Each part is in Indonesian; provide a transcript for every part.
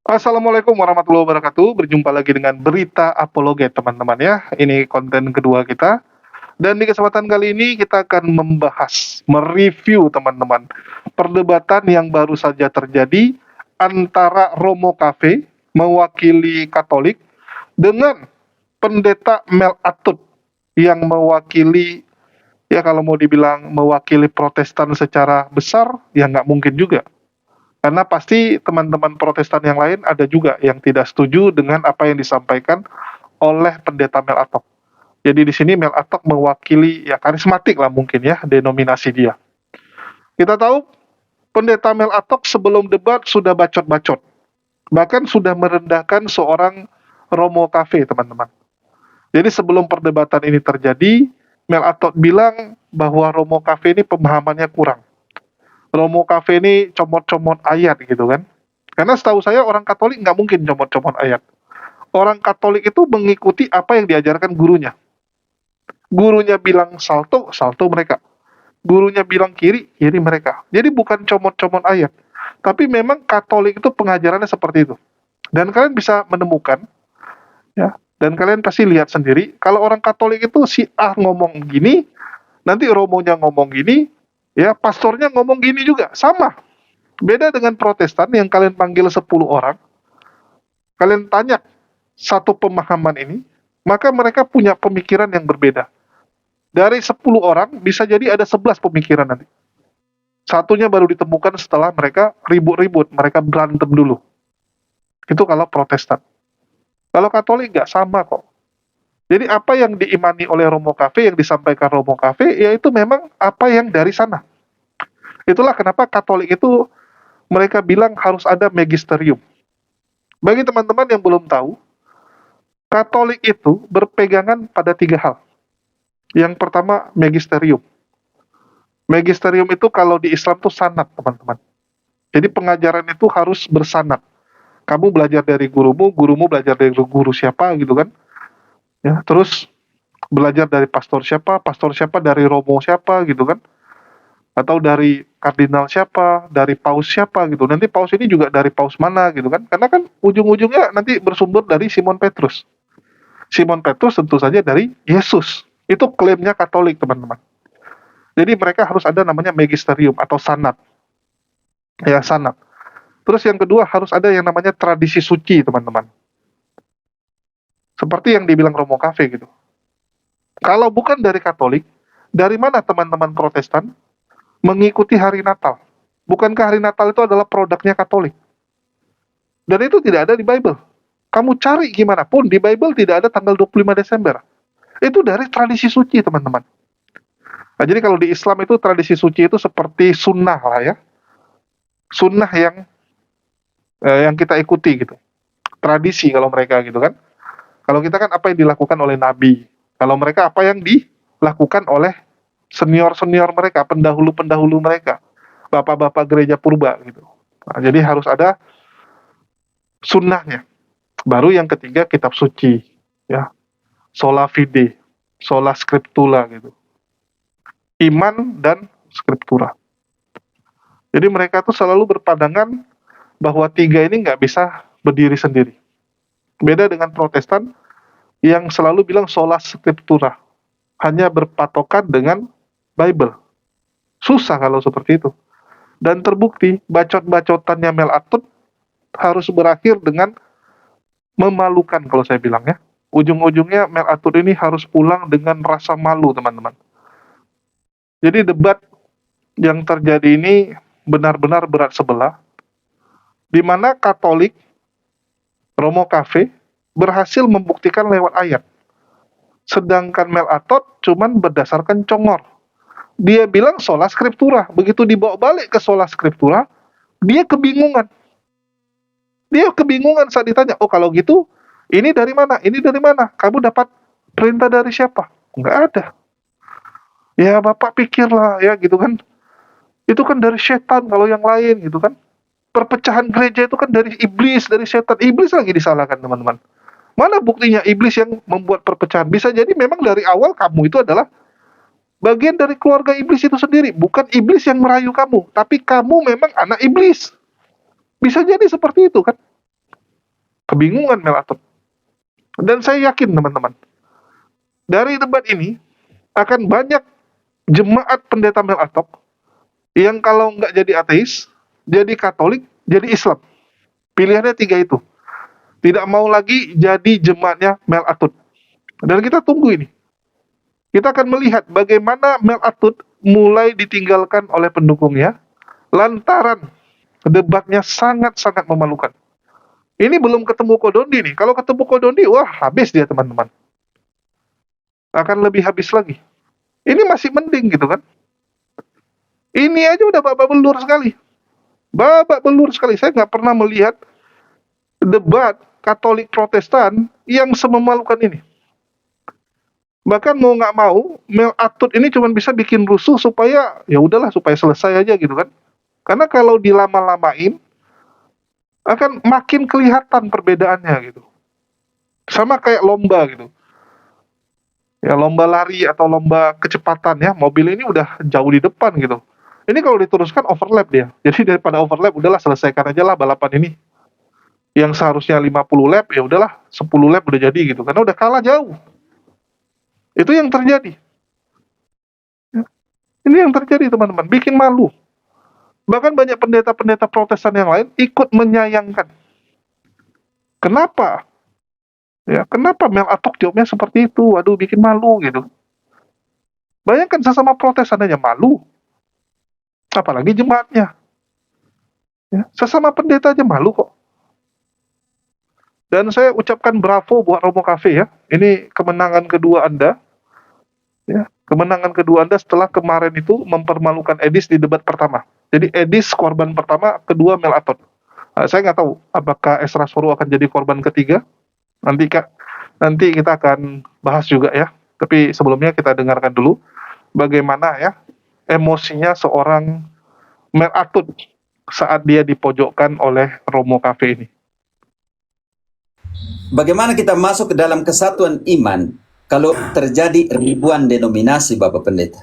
Assalamualaikum warahmatullahi wabarakatuh. Berjumpa lagi dengan berita apologet, teman-teman ya. Ini konten kedua kita. Dan di kesempatan kali ini kita akan membahas, mereview teman-teman, perdebatan yang baru saja terjadi antara Romo Cafe mewakili Katolik dengan Pendeta Mel Atut yang mewakili, ya kalau mau dibilang mewakili Protestan secara besar, ya nggak mungkin juga. Karena pasti teman-teman Protestan yang lain ada juga yang tidak setuju dengan apa yang disampaikan oleh Pendeta Mel Atok. Jadi di sini Mel Atok mewakili ya karismatik lah mungkin ya denominasi dia. Kita tahu Pendeta Mel Atok sebelum debat sudah bacot-bacot. Bahkan sudah merendahkan seorang Romo Cafe, teman-teman. Jadi sebelum perdebatan ini terjadi, Mel Atok bilang bahwa Romo Cafe ini pemahamannya kurang. Romo Cafe ini comot-comot ayat gitu kan. Karena setahu saya orang Katolik nggak mungkin comot-comot ayat. Orang Katolik itu mengikuti apa yang diajarkan gurunya. Gurunya bilang salto, salto mereka. Gurunya bilang kiri, kiri mereka. Jadi bukan comot-comot ayat. Tapi memang Katolik itu pengajarannya seperti itu. Dan kalian bisa menemukan, ya. Dan kalian pasti lihat sendiri, kalau orang Katolik itu si A ngomong gini, nanti romonya ngomong gini, ya pastornya ngomong gini juga, sama. Beda dengan Protestan yang kalian panggil 10 orang, kalian tanya satu pemahaman ini, maka mereka punya pemikiran yang berbeda. Dari 10 orang bisa jadi ada 11 pemikiran nanti. Satunya baru ditemukan setelah mereka ribut-ribut, mereka berantem dulu. Itu kalau Protestan. Kalau Katolik nggak sama kok. Jadi apa yang diimani oleh Romo Cafe, yang disampaikan Romo Cafe, yaitu memang apa yang dari sana. Itulah kenapa Katolik itu mereka bilang harus ada magisterium. Bagi teman-teman yang belum tahu, Katolik itu berpegangan pada 3 hal. Yang pertama, magisterium. Magisterium itu kalau di Islam tuh sanad, teman-teman. Jadi pengajaran itu harus bersanad. Kamu belajar dari gurumu, gurumu belajar dari guru siapa gitu kan. Ya, terus belajar dari pastor siapa dari romo siapa gitu kan. Atau dari kardinal siapa, dari paus siapa gitu. Nanti paus ini juga dari paus mana gitu kan. Karena kan ujung-ujungnya nanti bersumber dari Simon Petrus. Simon Petrus tentu saja dari Yesus. Itu klaimnya Katolik, teman-teman. Jadi mereka harus ada namanya magisterium atau sanad. Ya, sanad. Terus yang kedua harus ada yang namanya tradisi suci, teman-teman. Seperti yang dibilang Romo Cafe gitu. Kalau bukan dari Katolik, dari mana teman-teman Protestan mengikuti hari Natal? Bukankah hari Natal itu adalah produknya Katolik? Dan itu tidak ada di Bible. Kamu cari gimana pun, di Bible tidak ada tanggal 25 Desember. Itu dari tradisi suci, teman-teman. Nah, jadi kalau di Islam itu tradisi suci itu seperti sunnah lah ya. Sunnah yang kita ikuti gitu. Tradisi kalau mereka gitu kan. Kalau kita kan apa yang dilakukan oleh Nabi. Kalau mereka apa yang dilakukan oleh senior-senior mereka, pendahulu-pendahulu mereka. Bapak-bapak gereja purba gitu. Nah, jadi harus ada sunnahnya. Baru yang ketiga kitab suci. Ya. Sola fide, sola scriptura gitu. Iman dan skriptura. Jadi mereka tuh selalu berpandangan bahwa 3 ini nggak bisa berdiri sendiri. Beda dengan Protestan yang selalu bilang sola scriptura, hanya berpatokan dengan Bible. Susah kalau seperti itu. Dan terbukti bacot-bacotannya Mel Atut harus berakhir dengan memalukan kalau saya bilang ya. Ujung-ujungnya Mel Atut ini harus pulang dengan rasa malu, teman-teman. Jadi debat yang terjadi ini benar-benar berat sebelah, di mana Katolik, Romo Cafe, berhasil membuktikan lewat ayat. Sedangkan Mel Atot cuman berdasarkan congor. Dia bilang sola scriptura. Begitu dibawa balik ke sola scriptura, dia kebingungan. Dia kebingungan saat ditanya, oh kalau gitu, ini dari mana? Ini dari mana? Kamu dapat perintah dari siapa? Nggak ada. Ya Bapak pikirlah ya gitu kan. Itu kan dari setan kalau yang lain gitu kan. Perpecahan gereja itu kan dari iblis, dari setan. Iblis lagi disalahkan, teman-teman. Mana buktinya iblis yang membuat perpecahan? Bisa jadi memang dari awal kamu itu adalah bagian dari keluarga iblis itu sendiri. Bukan iblis yang merayu kamu, tapi kamu memang anak iblis. Bisa jadi seperti itu kan. kebingungan Melatot. Dan saya yakin teman-teman, dari debat ini akan banyak jemaat pendeta Melatot yang kalau nggak jadi ateis, jadi Katolik, jadi Islam. Pilihannya 3 itu. Tidak mau lagi jadi jemaatnya Mel Atut. Dan kita tunggu ini. Kita akan melihat bagaimana Mel Atut mulai ditinggalkan oleh pendukungnya lantaran debatnya sangat-sangat memalukan. Ini belum ketemu Kodondi nih. Kalau ketemu Kodondi, wah habis dia teman-teman. Akan lebih habis lagi. Ini masih mending gitu kan. Ini aja udah babak belur sekali. Babak belur sekali. Saya nggak pernah melihat debat Katolik Protestan yang sememalukan ini. Bahkan mau nggak mau, Mel Atut ini cuma bisa bikin rusuh supaya ya udahlah supaya selesai aja gitu kan. Karena kalau dilama-lamain akan makin kelihatan perbedaannya gitu. Sama kayak lomba gitu. Ya lomba lari atau lomba kecepatan ya, mobil ini udah jauh di depan gitu. Ini kalau diteruskan overlap dia. Jadi daripada overlap udahlah selesaikan aja lah balapan ini. Yang seharusnya 50 lap ya udahlah 10 lap udah jadi gitu. Karena udah kalah jauh. Itu yang terjadi. Ini yang terjadi teman-teman, bikin malu. Bahkan banyak pendeta-pendeta Protestan yang lain ikut menyayangkan. Kenapa? Ya, kenapa Mel Atut jawabnya seperti itu? Waduh, bikin malu gitu. Bayangkan sesama Protestan aja malu. Apalagi jemaatnya. Ya, sesama pendeta aja malu kok. Dan saya ucapkan bravo buat Romo Cafe ya. Ini kemenangan kedua Anda. Ya, kemenangan kedua Anda setelah kemarin itu mempermalukan Edis di debat pertama. Jadi Edis korban pertama, kedua Mel Atut. Nah, saya nggak tahu apakah Esra Soro akan jadi korban ketiga. Nanti kita akan bahas juga ya. Tapi sebelumnya kita dengarkan dulu bagaimana ya emosinya seorang Mel Atut saat dia dipojokkan oleh Romo Cafe ini. Bagaimana kita masuk ke dalam kesatuan iman kalau terjadi ribuan denominasi, Bapak Pendeta?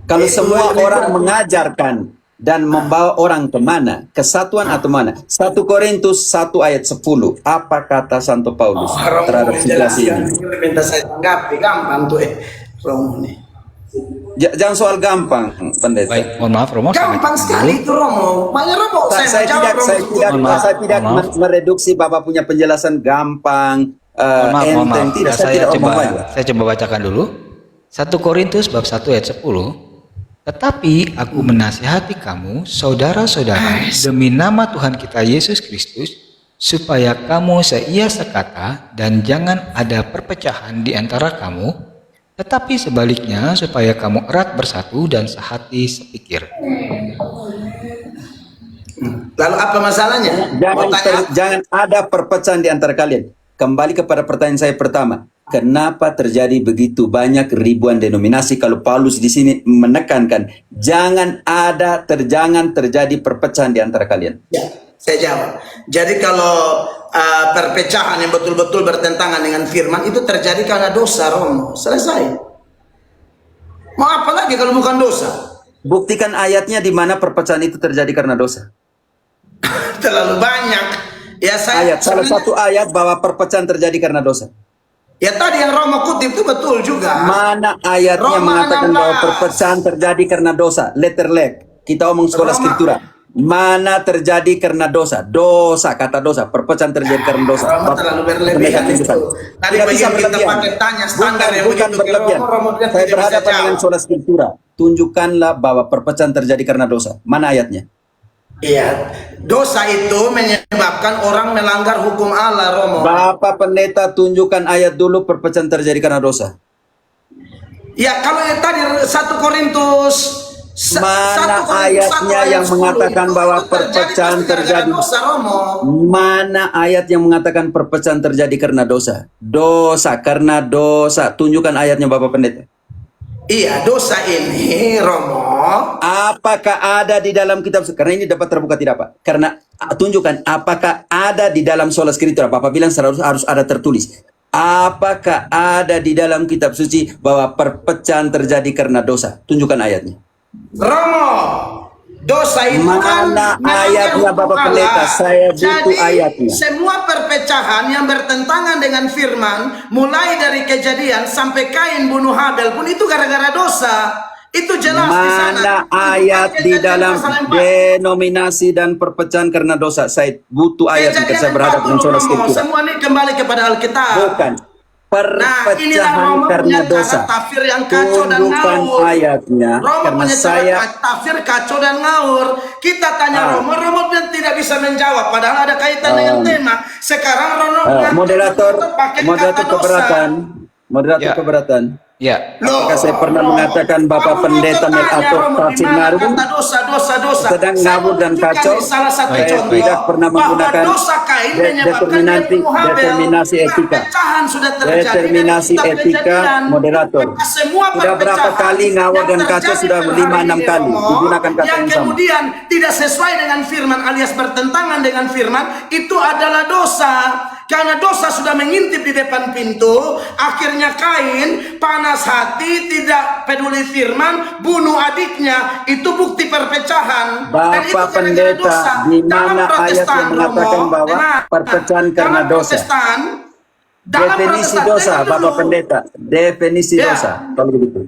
Kalau semua orang mengajarkan dan membawa orang kemana? Kesatuan atau mana? 1 Korintus 1 ayat 10. Apa kata Santo Paulus terhadap situasi ini? Minta saya tanggapi, gampang tuh Romo nih. Jangan soal gampang, Pendeta. Baik, mohon maaf Romo. Gampang sekali itu Romo. Banyak Romo. Saya tidak mereduksi Bapak punya penjelasan gampang, enteng. Tidak, saya coba bacakan dulu. 1 Korintus bab 1 ayat 10. Tetapi aku menasihati kamu, saudara-saudara, demi nama Tuhan kita Yesus Kristus, supaya kamu seia sekata dan jangan ada perpecahan di antara kamu, tetapi sebaliknya supaya kamu erat bersatu dan sehati sepikir. Lalu apa masalahnya? Jangan ada perpecahan di antara kalian. Kembali kepada pertanyaan saya pertama. Kenapa terjadi begitu banyak ribuan denominasi kalau Paulus di sini menekankan jangan terjadi perpecahan di antara kalian? Ya, saya jawab. Jadi kalau perpecahan yang betul-betul bertentangan dengan firman itu terjadi karena dosa, Romo. Selesai. Mau apa lagi kalau bukan dosa? Buktikan ayatnya di mana perpecahan itu terjadi karena dosa. Terlalu banyak. Ya saya salah satu ayat bahwa perpecahan terjadi karena dosa. Ya tadi yang Romo kutip itu betul juga. Mana ayatnya mengatakan bahwa perpecahan terjadi karena dosa? Letter leg. Kita omong sekolah skriptura. Mana terjadi karena dosa? Dosa, kata dosa. Perpecahan terjadi karena dosa. Romo terlalu berlebihan itu. Tadi tidak bisa kita berlebihan. pakai tanya standar yang Bukan begitu. berlebihan. Saya berhadapan dengan sekolah skriptura. Tunjukkanlah bahwa perpecahan terjadi karena dosa. Mana ayatnya? Iya, dosa itu menyebabkan orang melanggar hukum Allah, Romo. Bapak Pendeta, tunjukkan ayat dulu perpecahan terjadi karena dosa. Ya, kalau yang tadi 1 Korintus mana ayatnya yang mengatakan bahwa perpecahan terjadi? Dosa, Romo. Mana ayat yang mengatakan perpecahan terjadi karena dosa? Dosa karena dosa. Tunjukkan ayatnya, Bapak Pendeta. Iya, dosa ini, Romo. Apakah ada di dalam kitab? Karena ini dapat terbuka tidak, Pak? Karena tunjukkan apakah ada di dalam sola skriptura. Bapak bilang harus ada tertulis. Apakah ada di dalam kitab suci bahwa perpecahan terjadi karena dosa? Tunjukkan ayatnya. Romo, Dosa itu kan Mana melanggar ayatnya hukum Bapak Allah. Pendeta? Saya butuh Jadi ayatnya. semua perpecahan yang bertentangan dengan firman, mulai dari Kejadian sampai Kain bunuh Habel pun itu gara-gara dosa. Itu jelas di sana. Mana Itu ayat kan di Kejadian dalam pasal 4. denominasi dan perpecahan karena dosa? Saya butuh ayat untuk saya Kejadian berhadap 40 dengan saudara Romo. Skriptura. Semua ini kembali kepada Alkitab. Bukan. Nah, inilah Perpecahan Romo karena punya dosa. cara tafsir yang kacau dan Tunjukkan ngawur. ayatnya, Romo karena punya saya cara tafsir kacau dan ngawur. Kita tanya Romo, Romo tidak bisa menjawab. Padahal ada kaitan dengan tema. Sekarang Romo moderator pakai moderator kata dosa. keberatan. Moderator Ya. keberatan. Ya, Apakah saya pernah Romo, mengatakan Bapak kamu Pendeta mau tanya, atau Romo, tafsir di mana ngaruh kata dosa. sedang Saya ngawur dan tunjukkan kacau? di salah satu Saya contoh tidak pernah bahwa menggunakan dosa Kain menyebabkan dia determinasi bunuh Habel. determinasi etika. Perpecahan sudah terjadi Determinasi dari kitab etika, Kejadian. moderator. Maka semua Sudah berapa perpecahan kali ngawur yang dan kacau? terjadi Sudah per 5-6 hari ini, kali Romo, digunakan kata yang yang sama. kemudian tidak sesuai dengan firman alias bertentangan dengan firman, itu adalah dosa. Karena dosa sudah mengintip di depan pintu, akhirnya Kain panas hati, tidak peduli firman, bunuh adiknya. Itu bukti perpecahan. Dan itu Bapak gara-gara dosa. Pendeta, di Dalam mana ayat Protestan, yang mengatakan Romo, bahwa dengar. perpecahan karena Dalam dosa? Protestan, dalam Definisi Protestan, dosa, dengar Bapak dulu. Pendeta. Definisi Ya. dosa, kalau begitu.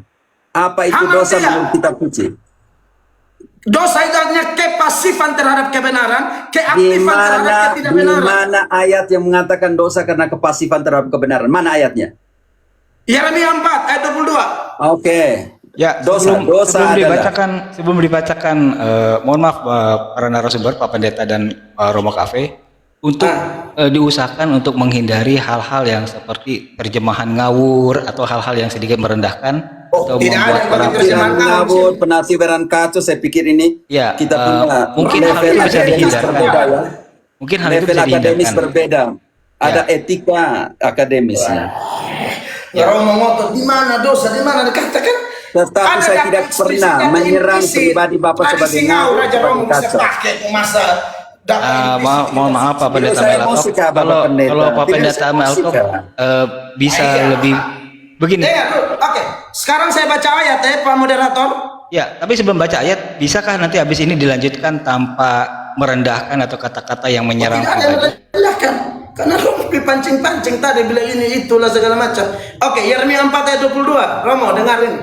Apa itu Hamartia. dosa menurut kitab suci? Dosa itu artinya kepasifan terhadap kebenaran, Di keaktifan terhadap mana, di ketidakbenaran. mana ayat yang mengatakan dosa karena kepasifan terhadap kebenaran? Mana ayatnya? Yeremia 4 ayat 22. Oke. ya. Dosa adalah Sebelum dibacakan, mohon maaf para narasumber, Pak Pendeta dan Romo Cafe, untuk diusahakan untuk menghindari hal-hal yang seperti terjemahan ngawur atau hal-hal yang sedikit merendahkan atau tidak membuat ada para yang terjemahan peserta. ngawur, penafsiran kacau. Saya pikir ini Ya, kita punya mungkin hal level itu bisa akademis dihindarkan. berbeda ya. Mungkin hal itu Level bisa akademis dihindarkan. berbeda. Ada etika akademisnya. Ya Romo Moto, di mana dosa, di mana dikatakan? Tetapi saya tidak pernah menyerang pribadi Bapak sebagai ngawur, Raja sebagai Romo bisa kacau. pakai itu masa Mohon maaf Pak Pendeta Saya Melatop, musik, Bapak kalau Pendeta. Pak Tidak, Pendeta saya musik, Melatop bisa Iya. lebih begini. Dengar, oke. Sekarang saya baca ayat ya Pak Moderator. Ya, tapi sebelum baca ayat, bisakah nanti habis ini dilanjutkan tanpa merendahkan atau kata-kata yang menyerang Tidak ada yang pribadi? merendahkan. Karena Romo dipancing-pancing tadi bilang ini itulah segala macam. Oke, Yeremia 4 ayat 22. Romo dengarin.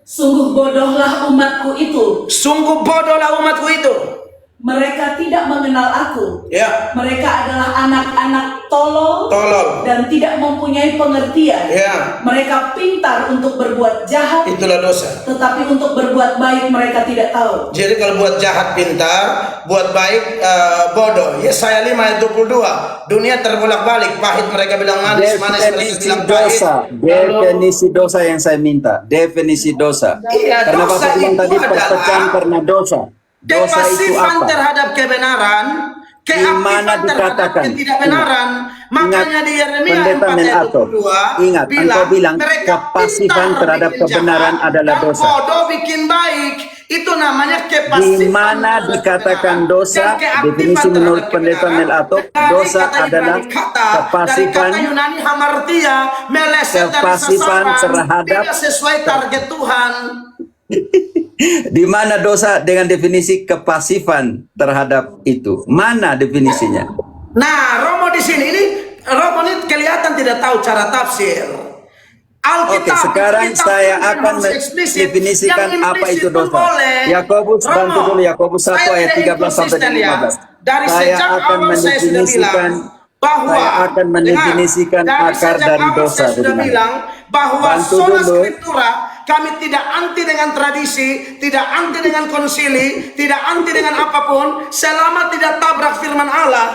Sungguh bodohlah umatku itu. Sungguh bodohlah umatku itu. Mereka tidak mengenal aku. Ya, Mereka adalah anak-anak tolol tolol. dan tidak mempunyai pengertian. Ya, Mereka pintar untuk berbuat jahat, itulah dosa. tetapi untuk berbuat baik mereka tidak tahu. Jadi kalau buat jahat pintar, buat baik bodoh. Yesaya 5 ayat 22. Dunia terbolak-balik, pahit mereka bilang manis, manis mereka Definisi bilang pahit. dosa, definisi dosa yang saya minta, definisi dosa. Iya, Karena dosa Bapak bilang itu tadi adalah perpecahan karena dosa. Dosa itu Kepasifan apa? terhadap kebenaran, Di keaktifan mana terhadap dikatakan? ketidakbenaran. Makanya di Yeremia Pendeta 4 ayat Melatop, 22 ingat, engkau bilang mereka kepasifan pintar terhadap bikin kebenaran jahat adalah dan dosa. bodoh bikin baik. Itu namanya kepasifan. Di mana terhadap dikatakan kebenaran dosa, dan keaktifan definisi terhadap menurut Pendeta kebenaran. Melatop, Dari dosa kata adalah Ibrani kata, kepasifan, dari kata Yunani hamartia, meleset dari kepasifan sasaran, terhadap- tidak sesuai target Tuhan. di mana dosa dengan definisi kepasifan terhadap itu? Mana definisinya? Nah, Romo di sini Romo ini kelihatan tidak tahu cara tafsir. Oke, Alkitab, sekarang kitab saya yang akan harus eksplisit, mendefinisikan yang apa implisit itu pun dosa. boleh. Yakobus, Romo, bantu dulu Yakobus 1 saya ayat tidak 13 sampai inkonsisten ya. 15. Dari Saya sejak akan awal saya sudah mendefinisikan bilang bahwa saya akan mendefinisikan dengar, akar sejak dari awal dosa. saya sudah Bagaimana? bilang bahwa Bantu sola dulu. scriptura kami tidak anti dengan tradisi, tidak anti dengan konsili, tidak anti dengan apapun selama tidak tabrak firman Allah.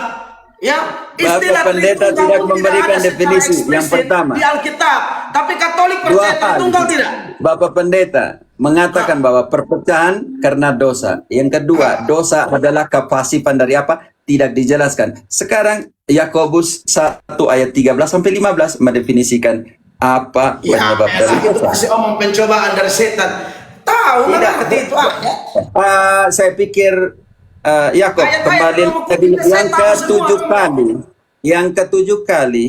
Ya, Bapak Pendeta Tritunggal tidak pun memberikan ada secara definisi. eksplisit Yang pertama, di Alkitab, tapi Katolik dua percaya hal. Tritunggal tidak. Bapak Pendeta mengatakan bahwa perpecahan karena dosa. Yang kedua, dosa adalah kepasifan dari apa? Tidak dijelaskan. Sekarang Yakobus 1 ayat 13 sampai 15 mendefinisikan apa Ya, penyebab dari itu dosa. masih omong pencobaan dari setan. Tahu Tidak. mengerti itu ayat. Saya pikir Yakob Ayat-ayat kembali Romo tadi Kudus, saya yang tahu semua, ketujuh Romo. kali, yang ketujuh kali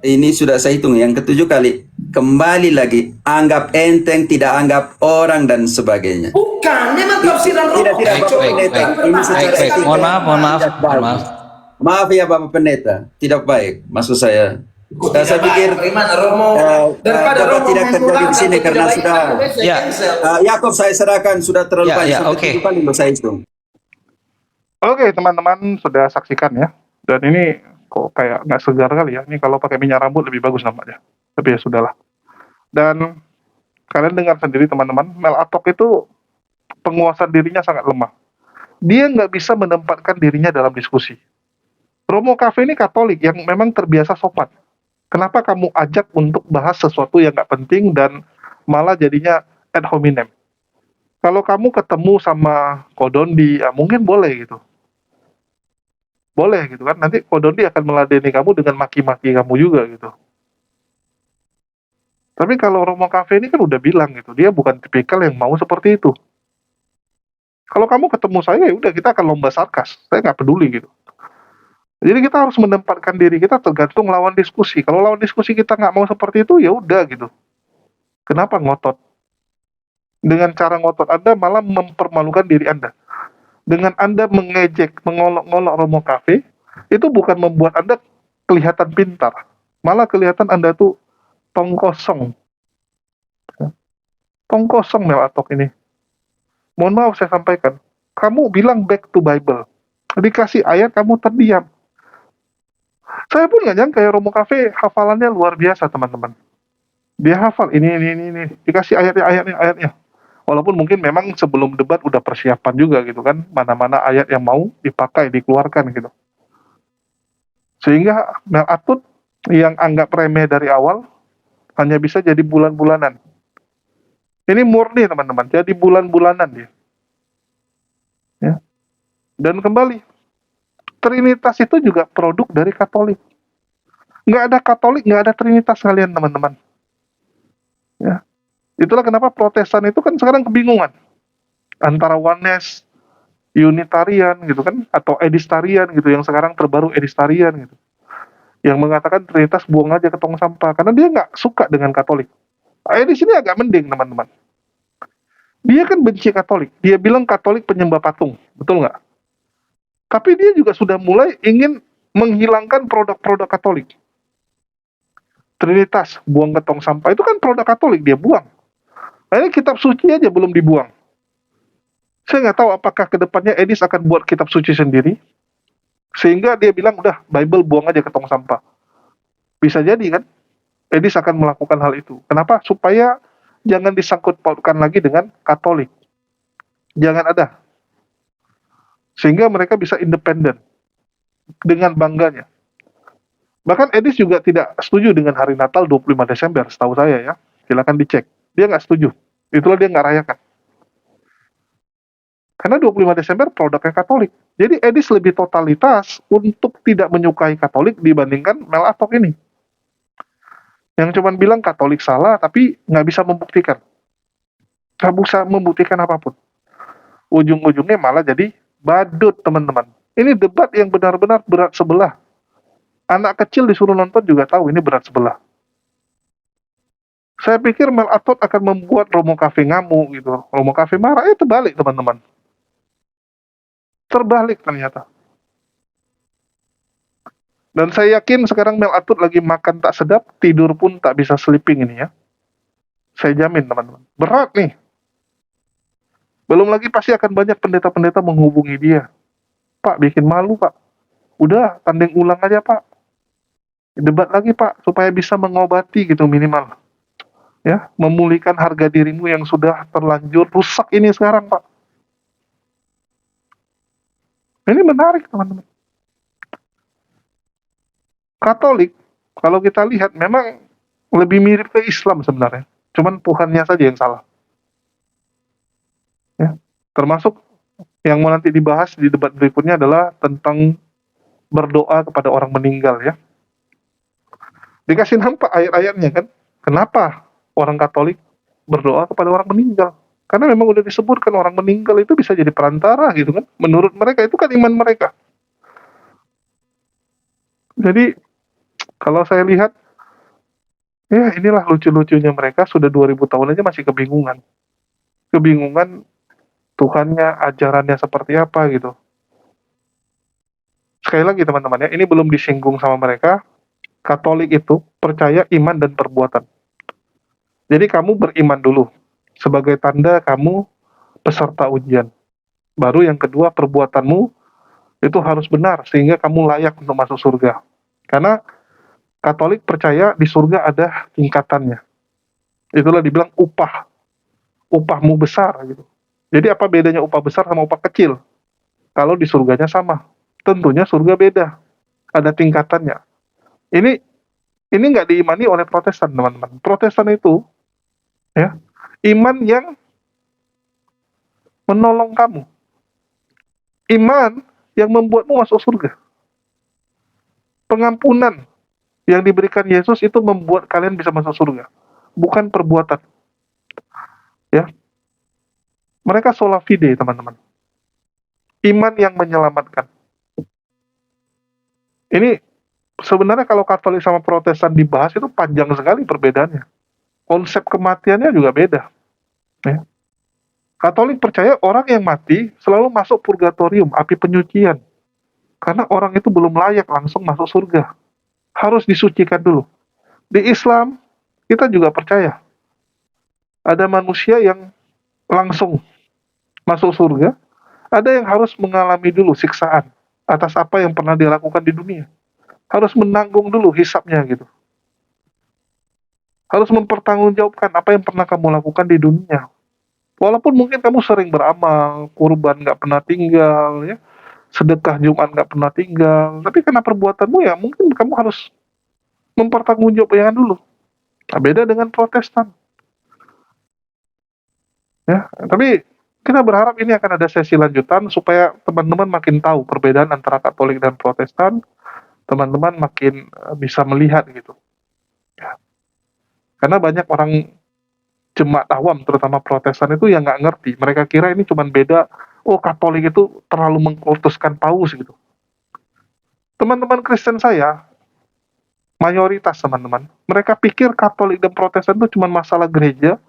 ini sudah saya hitung, yang ketujuh kali kembali lagi, anggap enteng, tidak anggap orang dan sebagainya. Bukan, memang tafsiran Tidak, Romo. tidak, Baik, Bapak baik, Pendeta. baik. Ini secara Baik, baik. etika Mohon maaf, mohon maaf, tidak mohon baik. maaf. Maaf ya Bapak Pendeta, tidak baik. Maksud saya, saya pikir Bagaimana Romo daripada Bapak Romo tidak terjadi di memulangkan sini itu karena tidak sudah baik, saya Ya. cancel. Yakob saya serahkan sudah terlalu Ya, banyak. ya, Sudah oke. 7 kali loh saya hitung. Oke, teman-teman sudah saksikan ya. Dan ini kok kayak nggak segar kali ya. Ini kalau pakai minyak rambut lebih bagus namanya. Tapi ya sudahlah. Dan kalian dengar sendiri teman-teman, Mel Atok itu penguasaan dirinya sangat lemah. Dia nggak bisa menempatkan dirinya dalam diskusi. Romo Cafe ini Katolik yang memang terbiasa sopan. Kenapa kamu ajak untuk bahas sesuatu yang nggak penting dan malah jadinya ad hominem? Kalau kamu ketemu sama Kodondi, ya mungkin boleh gitu. Boleh gitu kan, nanti Kodondi akan meladeni kamu dengan maki-maki kamu juga gitu. Tapi kalau Romo Cafe ini kan udah bilang gitu, dia bukan tipikal yang mau seperti itu. Kalau kamu ketemu saya, ya udah kita akan lomba sarkas, saya nggak peduli gitu. Jadi kita harus menempatkan diri kita tergantung lawan diskusi. Kalau lawan diskusi kita nggak mau seperti itu, ya udah gitu. Kenapa ngotot? Dengan cara ngotot Anda malah mempermalukan diri Anda. Dengan Anda mengejek, mengolok-ngolok Romo Cafe, itu bukan membuat Anda kelihatan pintar. Malah kelihatan Anda tuh tong kosong. Tong kosong Mel Atok ini. Mohon maaf saya sampaikan. Kamu bilang back to Bible. Dikasih ayat kamu terdiam. Saya pun nggak nyangka ya Romo Cafe hafalannya luar biasa teman-teman. Dia hafal ini. Dikasih ayatnya. Walaupun mungkin memang sebelum debat udah persiapan juga gitu kan. Mana-mana ayat yang mau dipakai, dikeluarkan gitu. Sehingga Mel Atut yang anggap remeh dari awal hanya bisa jadi bulan-bulanan. Ini murni teman-teman, jadi bulan-bulanan dia. Ya. Dan kembali, Trinitas itu juga produk dari Katolik. Nggak ada Katolik, nggak ada Trinitas kalian teman-teman. Ya. Itulah kenapa Protestan itu kan sekarang kebingungan antara oneness, Unitarian gitu kan, atau Edistarian gitu, yang sekarang terbaru Edistarian gitu, yang mengatakan Trinitas buang aja ke tong sampah karena dia nggak suka dengan Katolik. Di sini agak mending teman-teman. Dia kan benci Katolik. Dia bilang Katolik penyembah patung, betul nggak? Tapi dia juga sudah mulai ingin menghilangkan produk-produk Katolik. Trinitas, buang ke tong sampah, itu kan produk Katolik, dia buang. Nah, ini kitab suci aja belum dibuang. Saya nggak tahu apakah kedepannya Edis akan buat kitab suci sendiri, sehingga dia bilang, udah, Bible buang aja ke tong sampah. Bisa jadi kan, Edis akan melakukan hal itu. Kenapa? Supaya jangan disangkut pautkan lagi dengan Katolik. Jangan ada. Sehingga mereka bisa independen dengan bangganya. Bahkan Edis juga tidak setuju dengan hari Natal 25 Desember, setahu saya ya. Silakan dicek. Dia nggak setuju. Itulah dia nggak rayakan. Karena 25 Desember produknya Katolik. Jadi Edis lebih totalitas untuk tidak menyukai Katolik dibandingkan Mel Atok ini. Yang cuman bilang Katolik salah, tapi nggak bisa membuktikan. Nggak bisa membuktikan apapun. Ujung-ujungnya malah jadi badut, teman-teman. Ini debat yang benar-benar berat sebelah. Anak kecil disuruh nonton juga tahu ini berat sebelah. Saya pikir Mel Atot akan membuat Romo Cafe ngamuk gitu. Romo Cafe marah, terbalik teman-teman. Terbalik ternyata. Dan saya yakin sekarang Mel Atot lagi makan tak sedap, tidur pun tak bisa sleeping ini ya. Saya jamin teman-teman. Berat nih. Belum lagi pasti akan banyak pendeta-pendeta menghubungi dia. Pak, bikin malu Pak. Udah, tanding ulang aja Pak. Debat lagi Pak, supaya bisa mengobati gitu minimal. Ya, memulihkan harga dirimu yang sudah terlanjur rusak ini sekarang Pak. Ini menarik teman-teman. Katolik, kalau kita lihat memang lebih mirip ke Islam sebenarnya. Cuman Tuhannya saja yang salah. Ya, termasuk yang mau nanti dibahas di debat berikutnya adalah tentang berdoa kepada orang meninggal ya. Dikasih nampak ayat-ayatnya kan. Kenapa orang Katolik berdoa kepada orang meninggal? Karena memang udah disebutkan orang meninggal itu bisa jadi perantara gitu kan. Menurut mereka itu kan iman mereka. Jadi kalau saya lihat Ya, inilah lucu-lucunya mereka sudah 2000 tahun aja masih kebingungan. Kebingungan Tuhannya, ajarannya seperti apa gitu. Sekali lagi teman-teman ya, ini belum disinggung sama mereka. Katolik itu percaya iman dan perbuatan. Jadi kamu beriman dulu. Sebagai tanda kamu peserta ujian. Baru yang kedua, perbuatanmu itu harus benar sehingga kamu layak untuk masuk surga. Karena Katolik percaya di surga ada tingkatannya. Itulah dibilang upah. Upahmu besar gitu. Jadi apa bedanya upah besar sama upah kecil? Kalau di surganya sama. Tentunya surga beda. Ada tingkatannya. Ini nggak diimani oleh Protestan, teman-teman. Protestan itu ya, iman yang menolong kamu. Iman yang membuatmu masuk surga. Pengampunan yang diberikan Yesus itu membuat kalian bisa masuk surga. Bukan perbuatan. Ya. Mereka sola fide, teman-teman. Iman yang menyelamatkan. Ini sebenarnya kalau Katolik sama Protestan dibahas itu panjang sekali perbedaannya. Konsep kematiannya juga beda. Ya. Katolik percaya orang yang mati selalu masuk purgatorium, api penyucian. Karena orang itu belum layak langsung masuk surga. Harus disucikan dulu. Di Islam, kita juga percaya. Ada manusia yang langsung masuk surga. Ada yang harus mengalami dulu siksaan atas apa yang pernah dilakukan di dunia. Harus menanggung dulu hisapnya gitu. Harus mempertanggungjawabkan apa yang pernah kamu lakukan di dunia. Walaupun mungkin kamu sering beramal, kurban nggak pernah tinggal, ya, sedekah Jumat nggak pernah tinggal, tapi karena perbuatanmu ya mungkin kamu harus mempertanggungjawabkan dulu. Nah, beda dengan Protestan. Ya, tapi kita berharap ini akan ada sesi lanjutan supaya teman-teman makin tahu perbedaan antara Katolik dan Protestan, teman-teman makin bisa melihat gitu. Ya. Karena banyak orang jemaat awam, terutama Protestan itu yang nggak ngerti. Mereka kira ini cuma beda, oh Katolik itu terlalu mengkultuskan Paus gitu. Teman-teman Kristen saya, mayoritas teman-teman, mereka pikir Katolik dan Protestan itu cuma masalah gereja,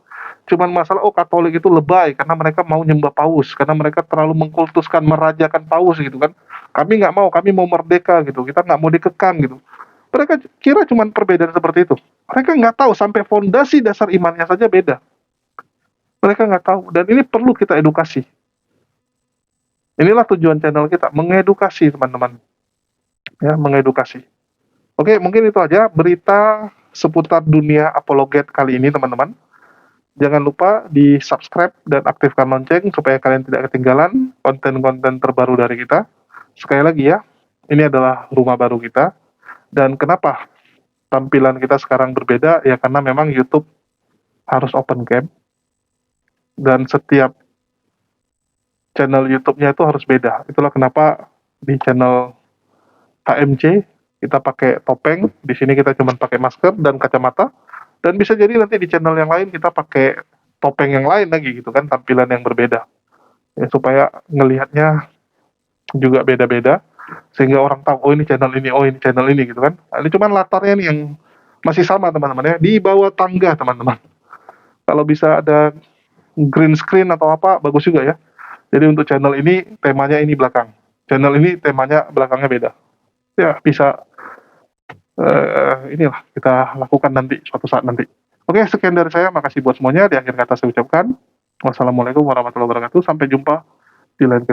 cuma masalah, oh Katolik itu lebay karena mereka mau nyembah Paus, karena mereka terlalu mengkultuskan, merajakan Paus gitu kan. Kami nggak mau, kami mau merdeka gitu, kita nggak mau dikekang gitu. Mereka kira cuma perbedaan seperti itu. Mereka nggak tahu sampai fondasi dasar imannya saja beda. Mereka nggak tahu, dan ini perlu kita edukasi. Inilah tujuan channel kita, mengedukasi teman-teman. Ya, mengedukasi. Oke, mungkin itu aja berita seputar dunia apologet kali ini teman-teman. Jangan lupa di subscribe dan aktifkan lonceng supaya kalian tidak ketinggalan konten-konten terbaru dari kita. Sekali lagi ya, ini adalah rumah baru kita. Dan kenapa tampilan kita sekarang berbeda? Ya karena memang YouTube harus open cam. Dan setiap channel YouTube-nya itu harus beda. Itulah kenapa di channel HMC kita pakai topeng, di sini kita cuma pakai masker dan kacamata. Dan bisa jadi nanti di channel yang lain kita pakai topeng yang lain lagi gitu kan, tampilan yang berbeda. Ya, supaya ngelihatnya juga beda-beda sehingga orang tahu, oh ini channel ini, oh ini channel ini gitu kan. Nah, ini cuman latarnya nih yang masih sama teman-teman ya, di bawah tangga teman-teman. Kalau bisa ada green screen atau apa bagus juga ya. Jadi untuk channel ini temanya ini belakang, channel ini temanya belakangnya beda. Ya bisa inilah kita lakukan nanti suatu saat nanti. Oke, sekian dari saya, makasih buat semuanya. Di akhir kata saya ucapkan wassalamualaikum warahmatullahi wabarakatuh. Sampai jumpa di lain